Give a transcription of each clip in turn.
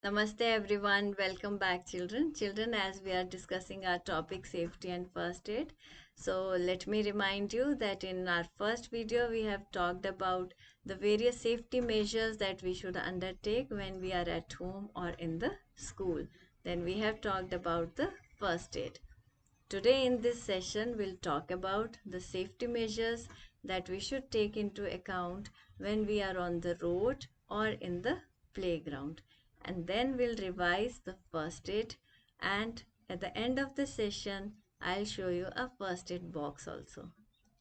Namaste everyone, welcome back children. Children, as we are discussing our topic safety and first aid. So let me remind you that in our first video we have talked about the various safety measures that we should undertake when we are at home or in the school. Then we have talked about the first aid. Today in this session, we'll talk about the safety measures that we should take into account when we are on the road or in the playground. And then we'll revise the first aid, and at the end of the session, I'll show you a first aid box also.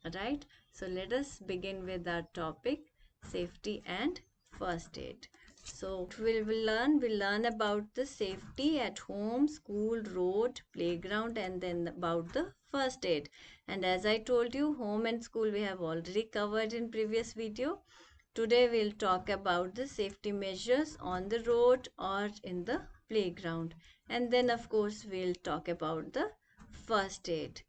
Alright, so let us begin with our topic safety and first aid. So we'll learn about the safety at home, school, road, playground, and then about the first aid. And as I told you, home and school we have already covered in previous video. Today we'll talk about the safety measures on the road or in the playground. And then of course we'll talk about the first aid.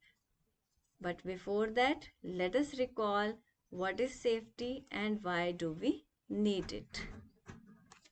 But before that, let us recall what is safety and why do we need it.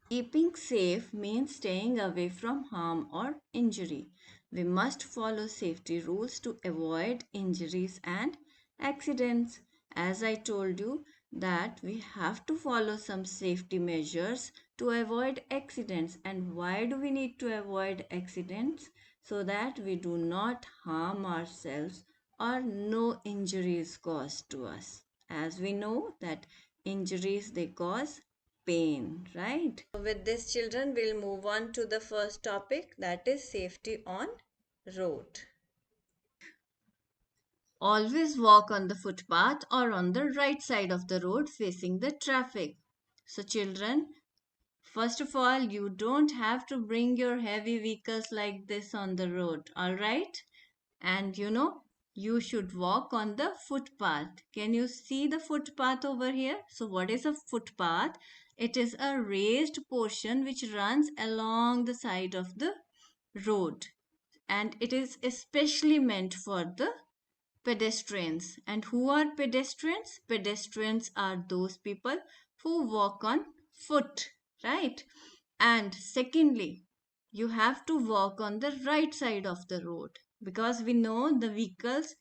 Keeping safe means staying away from harm or injury. We must follow safety rules to avoid injuries and accidents. As I told you, that we have to follow some safety measures to avoid accidents. And why do we need to avoid accidents? So that we do not harm ourselves or no injuries caused to us. As we know that injuries they cause pain, right? With this children, we'll move on to the first topic, that is safety on road. Always walk on the footpath or on the right side of the road facing the traffic. So children, first of all, you don't have to bring your heavy vehicles like this on the road, all right? And you should walk on the footpath. Can you see the footpath over here? So what is a footpath? It is a raised portion which runs along the side of the road, and it is especially meant for the pedestrians. And who are pedestrians? Pedestrians are those people who walk on foot, right? And secondly, you have to walk on the right side of the road, because we know the vehicles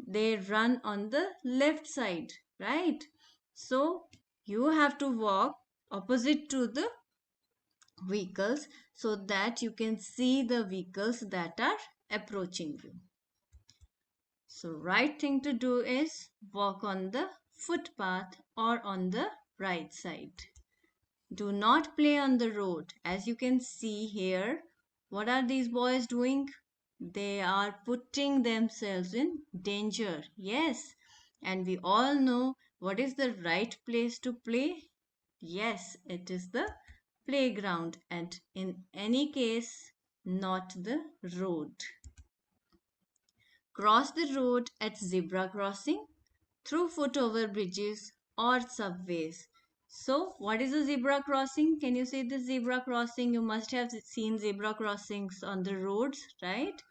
they run on the left side, right? So you have to walk opposite to the vehicles so that you can see the vehicles that are approaching you. So right thing to do is walk on the footpath or on the right side. Do not play on the road. As you can see here, what are these boys doing? They are putting themselves in danger. Yes, and we all know what is the right place to play. Yes, it is the playground, and in any case, not the road. Cross the road at zebra crossing, through foot over bridges or subways. So, what is a zebra crossing? Can you say the zebra crossing? You must have seen zebra crossings on the roads, right?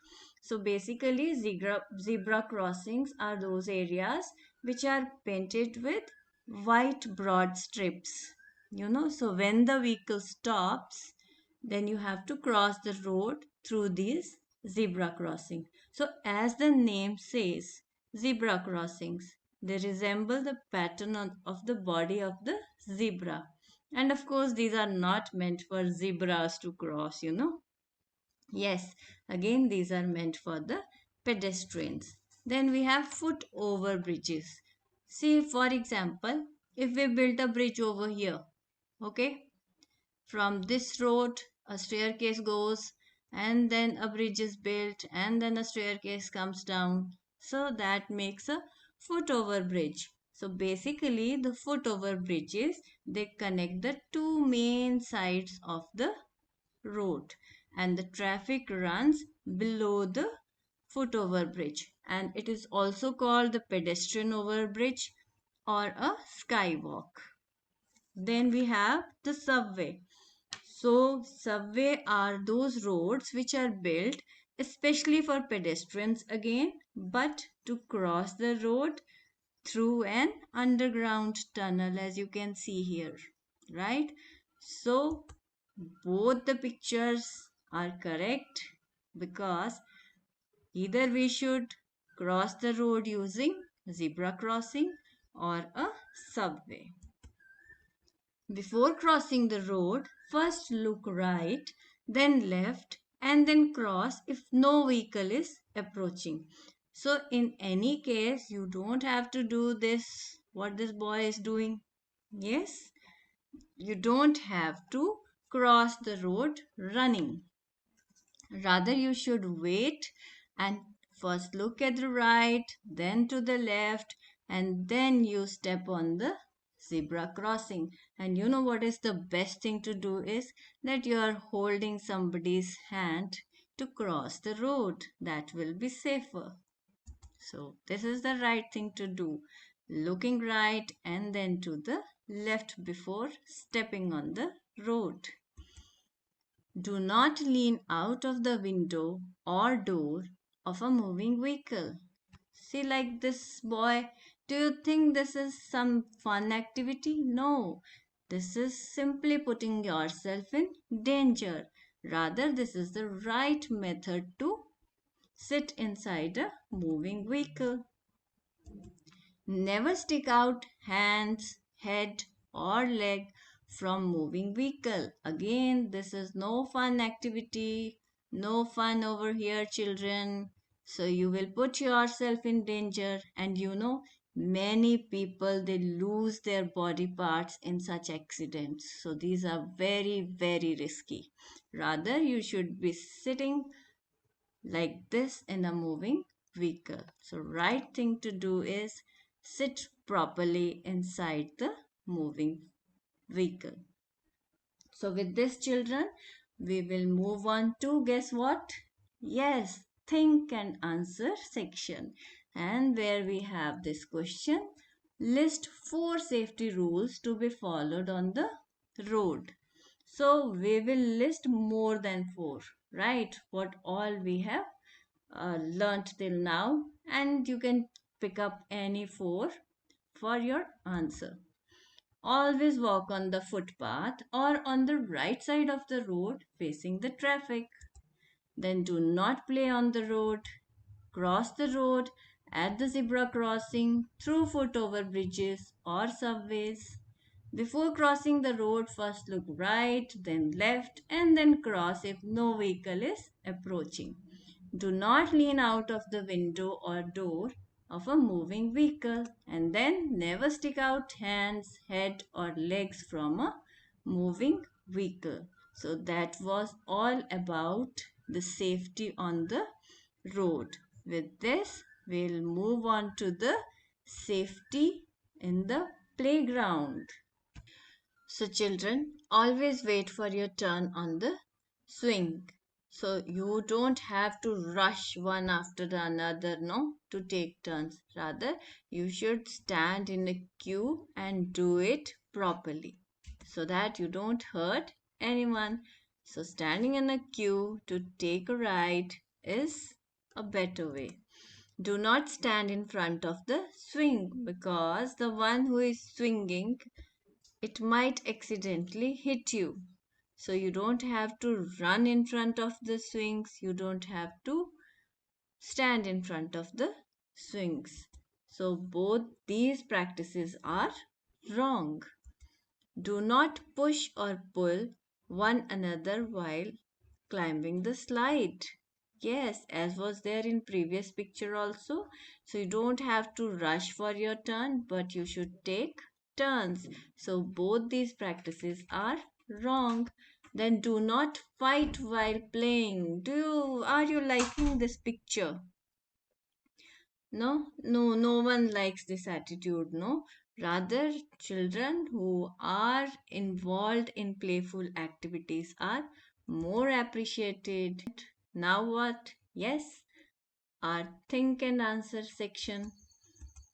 So, basically, zebra crossings are those areas which are painted with white broad strips. So when the vehicle stops, then you have to cross the road through these zebra crossing. So, as the name says, zebra crossings, they resemble the pattern of the body of the zebra. And of course, these are not meant for zebras to cross. Yes, again, these are meant for the pedestrians. Then we have foot over bridges. See, for example, if we build a bridge over here, okay, from this road, a staircase goes, and then a bridge is built, and then a staircase comes down. So that makes a foot over bridge. So basically, the foot over bridges they connect the two main sides of the road, and the traffic runs below the foot over bridge, and it is also called the pedestrian over bridge or a skywalk. Then we have the subway. So, subway are those roads which are built especially for pedestrians again, but to cross the road through an underground tunnel, as you can see here, right? So, Both the pictures are correct because either we should cross the road using zebra crossing or a subway. Before crossing the road, first look right, then left, and then cross if no vehicle is approaching. So, in any case, you don't have to do this, what this boy is doing. Yes, you don't have to cross the road running. Rather, you should wait and first look at the right, then to the left, and then you step on the zebra crossing. And you know what is the best thing to do is that you are holding somebody's hand to cross the road. That will be safer. So, this is the right thing to do. Looking right and then to the left before stepping on the road. Do not lean out of the window or door of a moving vehicle. See, like this boy, do you think this is some fun activity? No, this is simply putting yourself in danger. Rather, this is the right method to sit inside a moving vehicle. Never stick out hands, head, or leg from moving vehicle. Again, this is no fun activity. No fun over here, children. So you will put yourself in danger, and you know many people they lose their body parts in such accidents. So these are very very risky. Rather, you should be sitting like this in a moving vehicle. So right thing to do is sit properly inside the moving vehicle. So with this children, we will move on to guess what? Yes, think and answer section. And where we have this question, list 4 safety rules to be followed on the road. So we will list more than 4, right? What all we have learnt till now, and you can pick up any 4 for your answer. Always walk on the footpath or on the right side of the road facing the traffic. Then do not play on the road. Cross the road at the zebra crossing, through foot over bridges or subways. Before crossing the road, first look right, then left, and then cross if no vehicle is approaching. Do not lean out of the window or door of a moving vehicle, and then never stick out hands, head, or legs from a moving vehicle. So that was all about the safety on the road. With this, we'll move on to the safety in the playground. So, children, always wait for your turn on the swing. So, you don't have to rush one after the another, no, to take turns. Rather, you should stand in a queue and do it properly so that you don't hurt anyone. So, standing in a queue to take a ride is a better way. Do not stand in front of the swing because the one who is swinging it might accidentally hit you. So you don't have to run in front of the swings, you don't have to stand in front of the swings. So both these practices are wrong. Do not push or pull one another while climbing the slide. Yes, as was there in previous picture also. So you don't have to rush for your turn, but you should take turns. So both these practices are wrong. Then do not fight while playing. Are you liking this picture? No one likes this attitude, no. Rather, children who are involved in playful activities are more appreciated. Now, what? Yes, our think and answer section.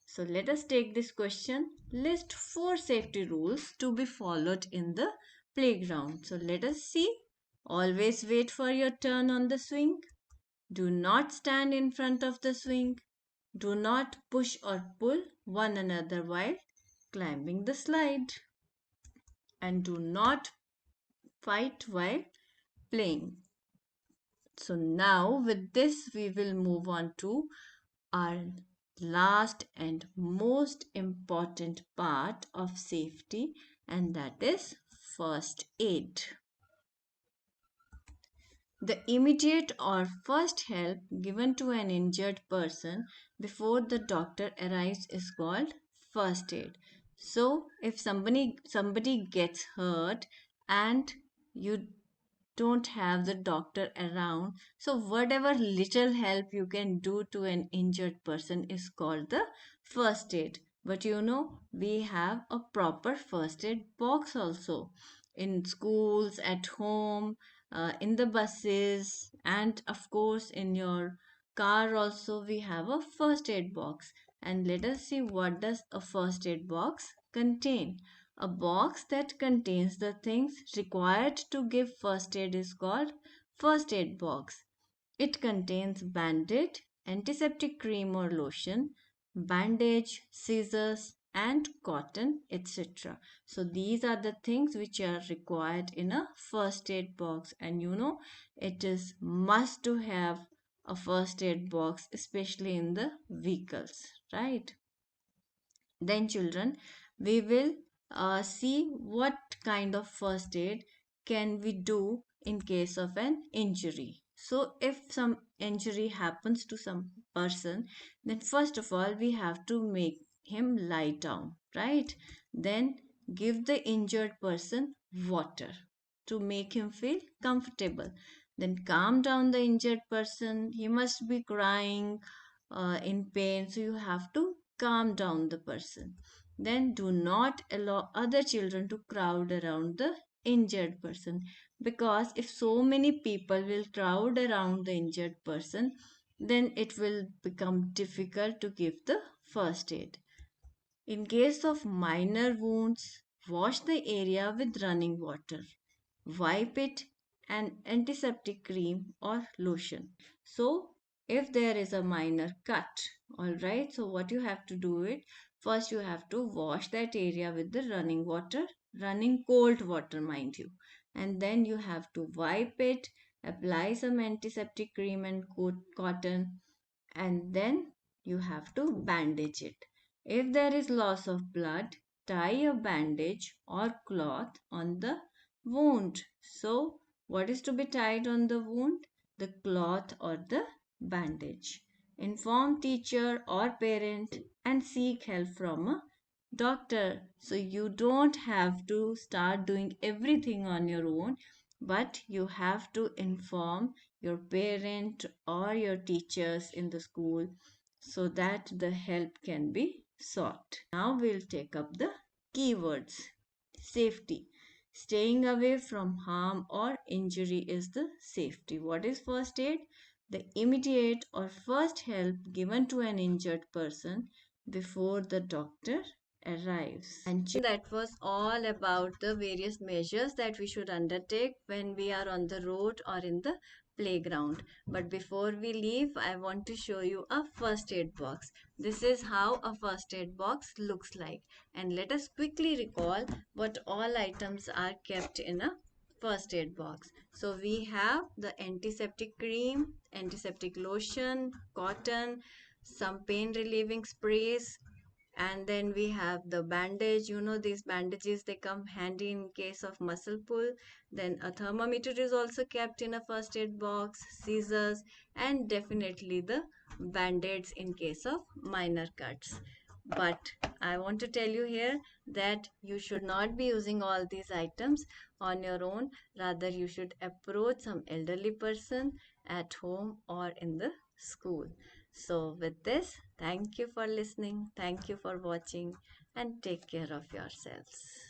So, let us take this question. List 4 safety rules to be followed in the playground. So, let us see. Always wait for your turn on the swing. Do not stand in front of the swing. Do not push or pull one another while climbing the slide. And do not fight while playing. So now with this we will move on to our last and most important part of safety, and that is first aid. The immediate or first help given to an injured person before the doctor arrives is called first aid. So if somebody gets hurt and you don't have the doctor around, so whatever little help you can do to an injured person is called the first aid. But we have a proper first aid box also in schools, at home, in the buses, and of course in your car also we have a first aid box. And let us see, what does a first aid box contain. A box that contains the things required to give first aid is called first aid box. It contains bandage, antiseptic cream or lotion, bandage, scissors, and cotton, etc. So these are the things which are required in a first aid box, and it is must to have a first aid box, especially in the vehicles, right? Then, children, we will see what kind of first aid can we do in case of an injury. So, if some injury happens to some person, then first of all, we have to make him lie down, right? Then, give the injured person water to make him feel comfortable. Then, calm down the injured person. He must be crying in pain, so you have to calm down the person. Then do not allow other children to crowd around the injured person, because if so many people will crowd around the injured person, then it will become difficult to give the first aid. In case of minor wounds, wash the area with running water. Wipe it an antiseptic cream or lotion. So, if there is a minor cut, all right, so what you have to do it, first you have to wash that area with the running water, running cold water, mind you, and then you have to wipe it, apply some antiseptic cream and cotton, and then you have to bandage it. If there is loss of blood, tie a bandage or cloth on the wound. So, what is to be tied on the wound? The cloth or the bandage. Inform teacher or parent and seek help from a doctor. So, you don't have to start doing everything on your own, but you have to inform your parent or your teachers in the school so that the help can be sought. Now we'll take up the keywords. Safety. Staying away from harm or injury is the safety. What is first aid? The immediate or first help given to an injured person before the doctor arrives. And that was all about the various measures that we should undertake when we are on the road or in the playground. But before we leave, I want to show you a first aid box. This is how a first aid box looks like. And let us quickly recall what all items are kept in a first aid box. So we have the antiseptic cream, antiseptic lotion, cotton, some pain relieving sprays, and then we have the bandage. These bandages, they come handy in case of muscle pull. Then a thermometer is also kept in a first aid box, scissors, and definitely the band-aids in case of minor cuts. But I want to tell you here that you should not be using all these items on your own. Rather, you should approach some elderly person at home or in the school. So, with this, thank you for listening, thank you for watching, and take care of yourselves.